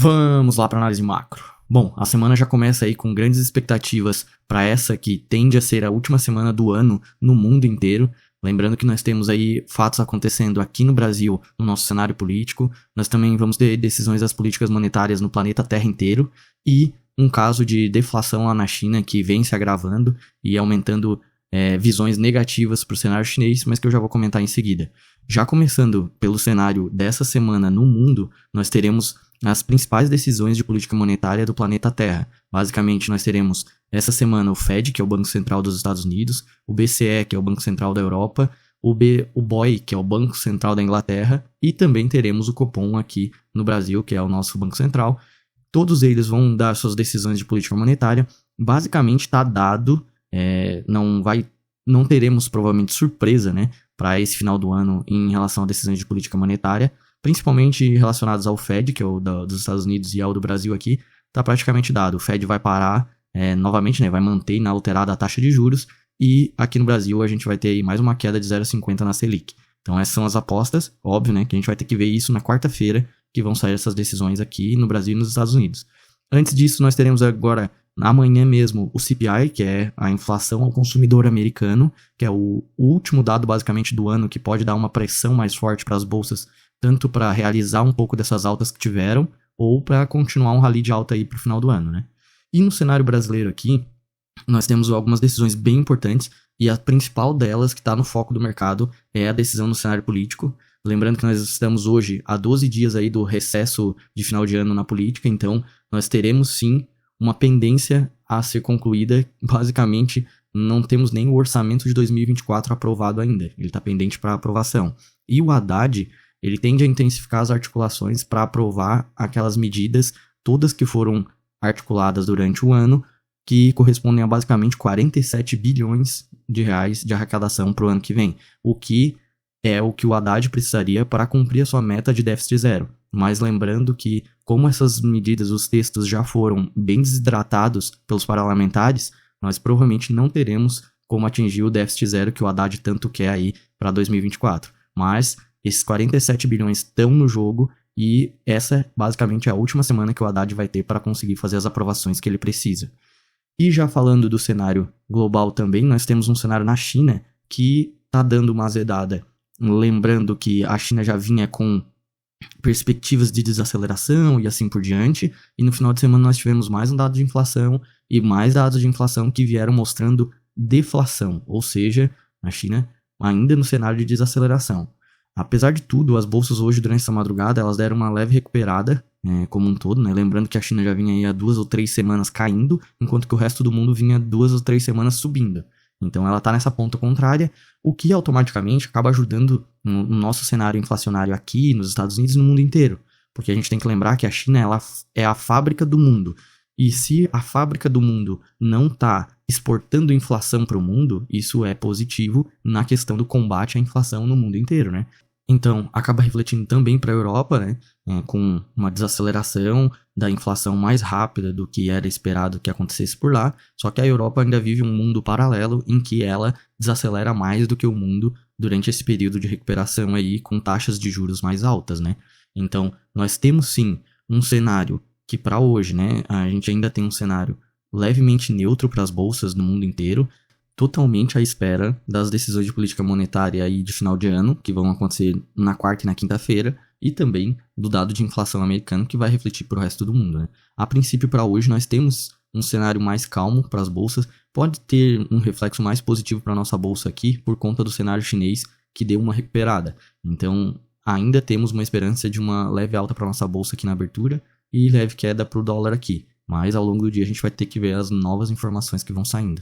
Vamos lá para análise macro. Bom, a semana já começa aí com grandes expectativas para essa que tende a ser a última semana do ano no mundo inteiro. Lembrando que nós temos aí fatos acontecendo aqui no Brasil, no nosso cenário político. Nós também vamos ter decisões das políticas monetárias no planeta Terra inteiro e um caso de deflação lá na China que vem se agravando e aumentando visões negativas para o cenário chinês, mas que eu já vou comentar em seguida. Já começando pelo cenário dessa semana no mundo, nós teremos as principais decisões de política monetária do planeta Terra. Basicamente, nós teremos essa semana o Fed, que é o Banco Central dos Estados Unidos, o BCE, que é o Banco Central da Europa, o BOE, que é o Banco Central da Inglaterra, e também teremos o Copom aqui no Brasil, que é o nosso Banco Central. Todos eles vão dar suas decisões de política monetária. Basicamente está dado, não teremos provavelmente surpresa, né, para esse final do ano em relação a decisões de política monetária, principalmente relacionadas ao Fed, que é o dos Estados Unidos, e ao do Brasil aqui, está praticamente dado. O Fed vai parar novamente, né, vai manter inalterada a taxa de juros, e aqui no Brasil a gente vai ter aí mais uma queda de 0,50 na Selic. Então essas são as apostas, óbvio, né, que a gente vai ter que ver isso na quarta-feira, que vão sair essas decisões aqui no Brasil e nos Estados Unidos. Antes disso, nós teremos agora, amanhã mesmo, o CPI, que é a inflação ao consumidor americano, que é o último dado basicamente do ano que pode dar uma pressão mais forte para as bolsas, tanto para realizar um pouco dessas altas que tiveram, ou para continuar um rally de alta aí para o final do ano, né? E no cenário brasileiro aqui, nós temos algumas decisões bem importantes, e a principal delas, que está no foco do mercado, é a decisão no cenário político. Lembrando que nós estamos hoje a 12 dias aí do recesso de final de ano na política, então nós teremos sim uma pendência a ser concluída. Basicamente, não temos nem o orçamento de 2024 aprovado ainda, ele está pendente para aprovação. E o Haddad, ele tende a intensificar as articulações para aprovar aquelas medidas, todas que foram articuladas durante o ano, que correspondem a basicamente 47 bilhões de reais de arrecadação para o ano que vem, o que é o que o Haddad precisaria para cumprir a sua meta de déficit zero. Mas lembrando que, como essas medidas, os textos já foram bem desidratados pelos parlamentares, nós provavelmente não teremos como atingir o déficit zero que o Haddad tanto quer aí para 2024. Mas esses 47 bilhões estão no jogo e essa basicamente é a última semana que o Haddad vai ter para conseguir fazer as aprovações que ele precisa. E já falando do cenário global também, nós temos um cenário na China que está dando uma azedada. Lembrando que a China já vinha com perspectivas de desaceleração e assim por diante, e no final de semana nós tivemos mais um dado de inflação e mais dados de inflação que vieram mostrando deflação, ou seja, a China ainda no cenário de desaceleração. Apesar de tudo, as bolsas hoje durante essa madrugada elas deram uma leve recuperada como um todo, né? Lembrando que a China já vinha aí há 2 ou 3 semanas caindo, enquanto que o resto do mundo vinha 2 ou 3 semanas subindo. Então ela está nessa ponta contrária, o que automaticamente acaba ajudando no nosso cenário inflacionário aqui nos Estados Unidos e no mundo inteiro. Porque a gente tem que lembrar que a China ela é a fábrica do mundo. E se a fábrica do mundo não está exportando inflação para o mundo, isso é positivo na questão do combate à inflação no mundo inteiro, né? Então, acaba refletindo também para a Europa, né? Com uma desaceleração da inflação mais rápida do que era esperado que acontecesse por lá. Só que a Europa ainda vive um mundo paralelo em que ela desacelera mais do que o mundo durante esse período de recuperação aí com taxas de juros mais altas, né? Então, nós temos sim um cenário que para hoje, né, a gente ainda tem um cenário levemente neutro para as bolsas no mundo inteiro, totalmente à espera das decisões de política monetária aí de final de ano, que vão acontecer na quarta e na quinta-feira, e também do dado de inflação americano, que vai refletir para o resto do mundo, né? A princípio, para hoje, nós temos um cenário mais calmo para as bolsas, pode ter um reflexo mais positivo para a nossa bolsa aqui, por conta do cenário chinês, que deu uma recuperada. Então, ainda temos uma esperança de uma leve alta para a nossa bolsa aqui na abertura, e leve queda para o dólar aqui. Mas ao longo do dia a gente vai ter que ver as novas informações que vão saindo.